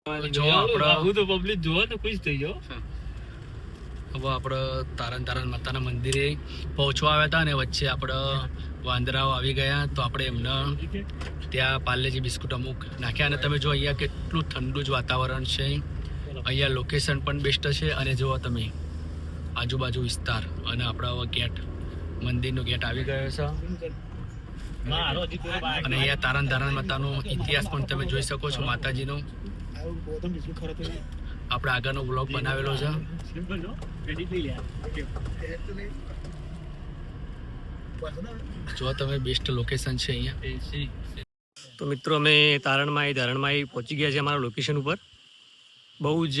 જો આપણે તો પબ્લિક જોવા તો ખુશ થઈ ગયો. હવે આપણે તારણ માતાના મંદિરે પહોંચવા આવ્યા હતા અને વચ્ચે આપણે વાંદરાઓ આવી ગયા તો આપણે એમને ત્યાં પાર્લેજી બિસ્કુટ અમુક નાખ્યા. અને તમે જો અહીંયા કેટલું ઠંડુ જ વાતાવરણ છે. અહીંયા લોકેશન પણ બેસ્ટ છે અને જુઓ તમે આજુબાજુ વિસ્તાર અને આપણા હવે ગેટ મંદિરનો ગેટ આવી ગયો છે. અને અહીંયા તારણ માતાનો ઇતિહાસ પણ તમે જોઈ શકો છો માતાજીનો. આપણે આગળનો બ્લોગ બનાવેલો છે. જો તમે બેસ્ટ લોકેશન છે અહીંયા. તો મિત્રો અમે ધરણમાં પહોંચી ગયા છે અમારા લોકેશન ઉપર. બહુ જ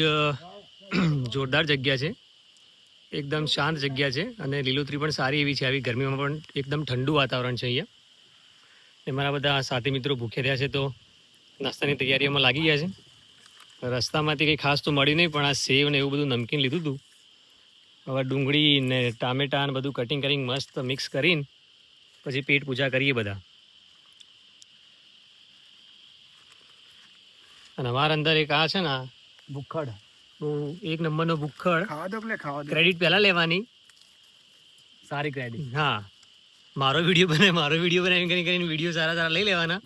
જોરદાર જગ્યા છે, એકદમ શાંત જગ્યા છે અને લીલોતરી પણ સારી એવી છે. આવી ગરમીમાં પણ એકદમ ઠંડુ વાતાવરણ છે અહીંયા. એ મારા બધા સાથી મિત્રો ભૂખ્યા રહ્યા છે તો નાસ્તાની તૈયારીઓમાં લાગી ગયા છે. રસ્તામાંથી કંઈ ખાસ તો મળ્યું નહીં, પણ આ સેવ ને એવું બધું નમકીન લીધું હતું. હવે ડુંગળી ને ટામેટા ને બધું કટિંગ કરીને મસ્ત મિક્સ કરીને પછી પેટ પૂજા કરીએ બધા. અને અમારા અંદર એક આ છે ને ભૂખડ, બહુ એક નંબરનો ભૂખડ. ક્રેડિટ પહેલાં લેવાની, સારી ક્રેડિટ. હા, મારો વિડીયો બનાવી કરીને વિડીયો સારા લઈ લેવાના.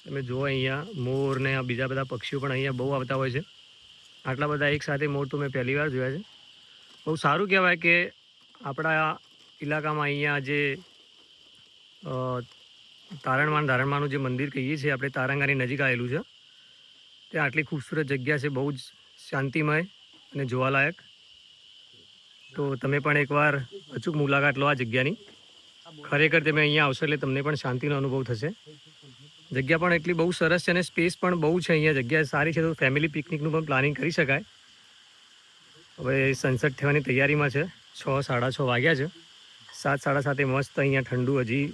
તમે જુઓ અહીંયા મોર ને બીજા બધા પક્ષીઓ પણ અહીંયા બહુ આવતા હોય છે. આટલા બધા એક સાથે મોર તો મેં પહેલી વાર જોયા છે. બહુ સારું કહેવાય કે આપણા ઇલાકામાં અહીંયા જે ધારણમાનું જે મંદિર કહીએ છીએ આપણે, તારંગાની નજીક આવેલું છે. ત્યાં આટલી ખૂબસૂરત જગ્યા છે, બહુ જ શાંતિમય અને જોવાલાયક. તો તમે પણ એકવાર અચૂક મુલાકાત લો આ જગ્યાની. ખરેખર તમે અહીંયા આવશો એટલે તમને પણ શાંતિનો અનુભવ થશે. જગ્યા પણ એટલી બહુ સરસ છે અને સ્પેસ પણ બહુ છે અહીંયા. જગ્યા સારી છે તો ફેમિલી પિકનિકનું પણ પ્લાનિંગ કરી શકાય. હવે સનસેટ થવાની તૈયારીમાં છે. 6-6:30 વાગ્યા છે. 7-7:30 મસ્ત અહીંયા ઠંડુ હજી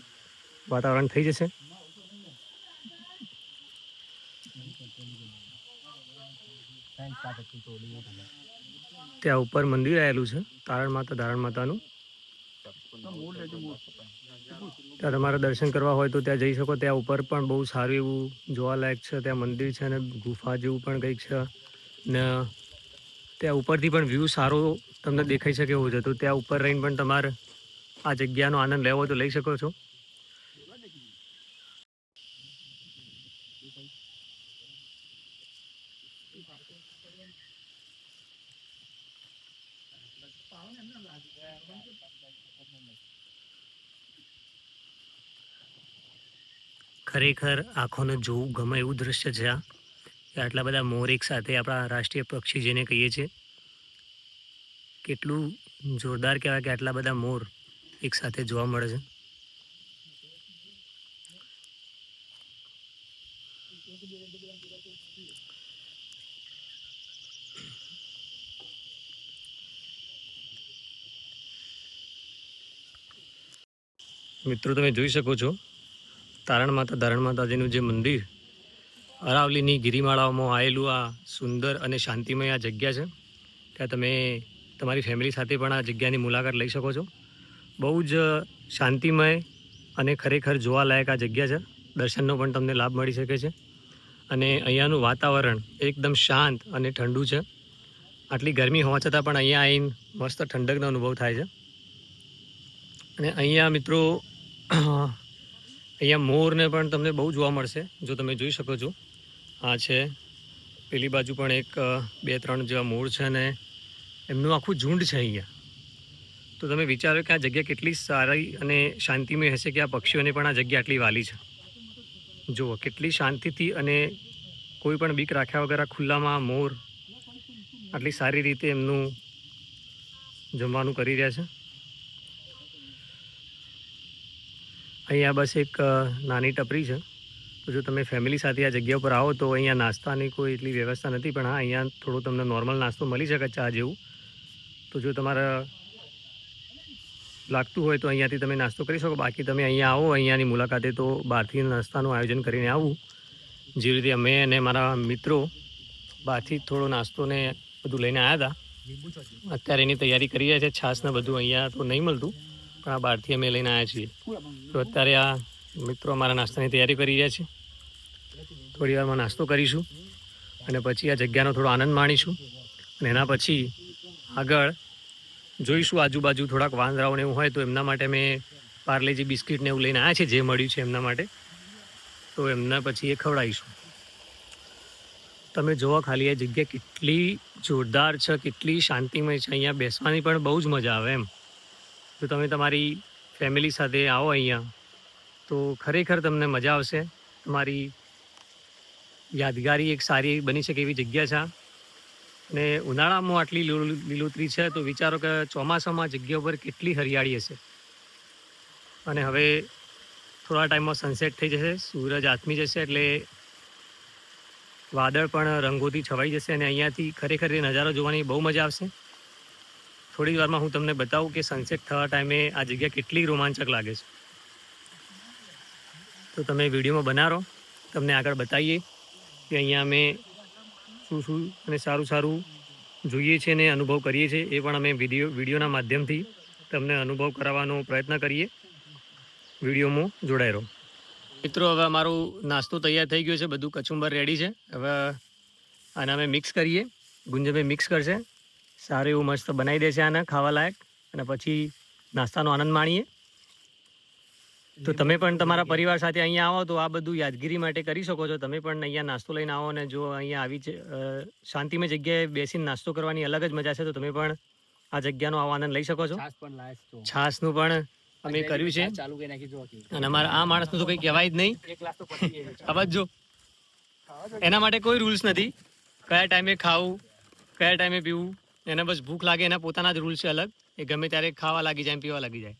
વાતાવરણ થઈ જશે. ત્યાં ઉપર મંદિર આવેલું છે ધારણ માતાનું. ત્યાં તમારે દર્શન કરવા હોય તો ત્યાં જઈ શકો. ત્યાં ઉપર પણ બહુ સારું એવું જોવાલાયક છે. ત્યાં મંદિર છે અને ગુફા જેવું પણ કંઈક છે ને ત્યાં ઉપરથી પણ વ્યૂ સારો તમને દેખાઈ શકે એવું છે. તો ત્યાં ઉપર રહીને પણ તમારે આ જગ્યાનો આનંદ લેવો તો લઈ શકો છો. ખરેખર આંખોને જોવું ગમે એવું દૃશ્ય છે આ. આટલા બધા મોર એક સાથે, આપણા રાષ્ટ્રીય પક્ષી જેને કહીએ છીએ, કેટલું જોરદાર કહેવાય કે આટલા બધા મોર એક સાથે જોવા મળે છે. મિત્રો તમે જોઈ શકો છો ધરણ માતાજીનું જે મંદિર અરાવલીની ગિરિમાળાઓમાં આવેલું આ સુંદર અને શાંતિમય આ જગ્યા છે. ત્યાં તમે તમારી ફેમિલી સાથે પણ આ જગ્યાની મુલાકાત લઈ શકો છો. બહુ જ શાંતિમય અને ખરેખર જોવાલાયક આ જગ્યા છે. દર્શનનો પણ તમને લાભ મળી શકે છે. અને અહીંયાનું વાતાવરણ એકદમ શાંત અને ઠંડુ છે. આટલી ગરમી હોવા છતાં પણ અહીંયા આવીને મસ્ત ઠંડકનો અનુભવ થાય છે. અને અહીંયા મિત્રો અહીંયા મોરને પણ તમને બહુ જોવા મળશે. જો તમે જોઈ શકો છો, આ છે પેલી બાજુ પણ એક 2-3 જેવા મોર છે અને એમનું આખું ઝુંડ છે અહીંયા. તો તમે વિચારો કે આ જગ્યા કેટલી સારી અને શાંતિમય હશે કે આ પક્ષીઓને પણ આ જગ્યા આટલી વાલી છે. જુઓ કેટલી શાંતિથી અને કોઈ પણ બીક રાખ્યા વગર ખુલ્લામાં મોર આટલી સારી રીતે એમનું જમવાનું કરી રહ્યા છે. અહીંયા બસ એક નાની ટપરી છે. તો જો તમે ફેમિલી સાથે આ જગ્યા ઉપર આવો તો અહીંયા નાસ્તાની કોઈ એટલી વ્યવસ્થા નથી, પણ હા અહીંયા થોડો તમને નોર્મલ નાસ્તો મળી શકે, ચા જેવું. તો જો તમારે લાગતું હોય તો અહીંયાથી તમે નાસ્તો કરી શકો. બાકી તમે અહીંયા આવો અહીંયાની મુલાકાતે તો બહારથી નાસ્તાનું આયોજન કરીને આવવું. જે રીતે અમે અને મારા મિત્રો બહારથી થોડો નાસ્તો ને બધું લઈને આવ્યા હતા. અત્યારે એની તૈયારી કરી રહ્યા છે. છાશને બધું અહીંયા તો નહીં મળતું, પણ આ બહારથી અમે લઈને આવ્યા છીએ. તો અત્યારે આ મિત્રો અમારા નાસ્તાની તૈયારી કરી રહ્યા છે. થોડી વારમાં નાસ્તો કરીશું અને પછી આ જગ્યાનો થોડો આનંદ માણીશું અને એના પછી આગળ જોઈશું આજુબાજુ થોડાક વાંદરાઓને એવું હોય તો એમના માટે મેં પાર્લેજી બિસ્કિટને એવું લઈને આવ્યા છે, જે મળ્યું છે એમના માટે, તો એમના પછી એ ખવડાવીશું. તમે જોવો ખાલી આ જગ્યા કેટલી જોરદાર છે, કેટલી શાંતિમય છે. અહીંયા બેસવાની પણ બહુ જ મજા આવે એમ. જો તમે તમારી ફેમિલી સાથે આવો અહીંયા તો ખરેખર તમને મજા આવશે. તમારી યાદગારી એક સારી બની શકે એવી જગ્યા છે. અને ઉનાળામાં આટલી લીલોતરી છે તો વિચારો કે ચોમાસામાં જગ્યા ઉપર કેટલી હરિયાળી હશે. અને હવે થોડા ટાઈમમાં સનસેટ થઈ જશે, સૂરજ આથમી જશે એટલે વાદળ પણ રંગોથી છવાઈ જશે અને અહીંયાથી ખરેખર એ નજારો જોવાની બહુ મજા આવશે. થોડી વારમાં હું તમને બતાવું કે સનસેટ થવા ટાઈમે આ જગ્યા કેટલી રોમાંચક લાગે છે. તો તમે વિડીયોમાં બનાવો, તમને આગળ બતાવીએ કે અહીંયા અમે શું અને સારું જોઈએ છીએ અને અનુભવ કરીએ છીએ. એ પણ અમે વિડીયોના માધ્યમથી તમને અનુભવ કરાવવાનો પ્રયત્ન કરીએ. વિડીયોમાં જોડાઈ રહો. મિત્રો, હવે અમારું નાસ્તો તૈયાર થઈ ગયો છે, બધું કચુંબર રેડી છે. હવે આને અમે મિક્સ કરીએ. ગુંજનભાઈ મિક્સ કરશે, સારું એવું મસ્ત બનાવી દેશે આને ખાવા લાયક, અને પછી નાસ્તાનો આનંદ માણીએ. તો તમે પણ તમારા પરિવાર સાથે અહીંયા આવો તો આ બધું યાદગીરી માટે કરી શકો છો. તમે પણ અહીંયા નાસ્તો લઈને આવો, અને જો અહીંયા આવી શાંતિમય જગ્યાએ બેસીને નાસ્તો કરવાની અલગ જ મજા છે. તો તમે પણ આ જગ્યાનો આવો આનંદ લઈ શકો છો. છાસનું પણ અમે કર્યું છે, અને અમારા આ માણસનું તો કંઈ કહેવાય જ નહીં. અવાજ જો, એના માટે કોઈ રૂલ્સ નથી, કયા ટાઈમે ખાવું, કયા ટાઈમે પીવું. એને બસ ભૂખ લાગે, એના પોતાના જ રૂલ્સ છે અલગ. એ ગમે ત્યારે ખાવા લાગી જાય, પીવા લાગી જાય.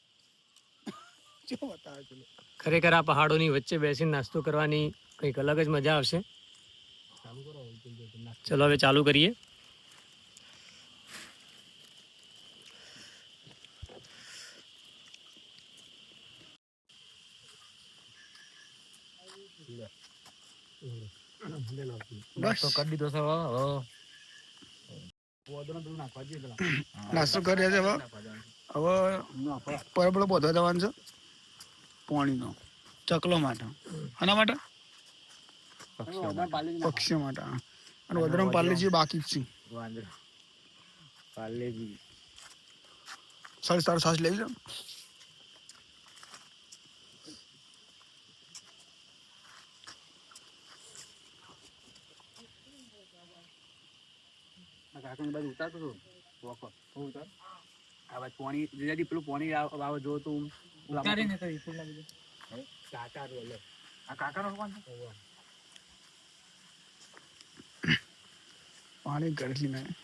ખરેખર આ પહાડોની વચ્ચે બેસીને નાસ્તો કરવાની કંઈક અલગ જ મજા આવશે. ચલો હવે ચાલુ કરીએ. નાસ્તો કરી દીધો છે. નાસ્તો કરીએ છે. હવે પરબળો બધો જવાનું છે પાણીનો ચકલો માટે, આના માટે પક્ષીઓ માટે, અને વધુ પાર્લેજી બાકી જ છે. સારી સારું સાસ લઈ જાઓ. પાણી ગરજી નહીં.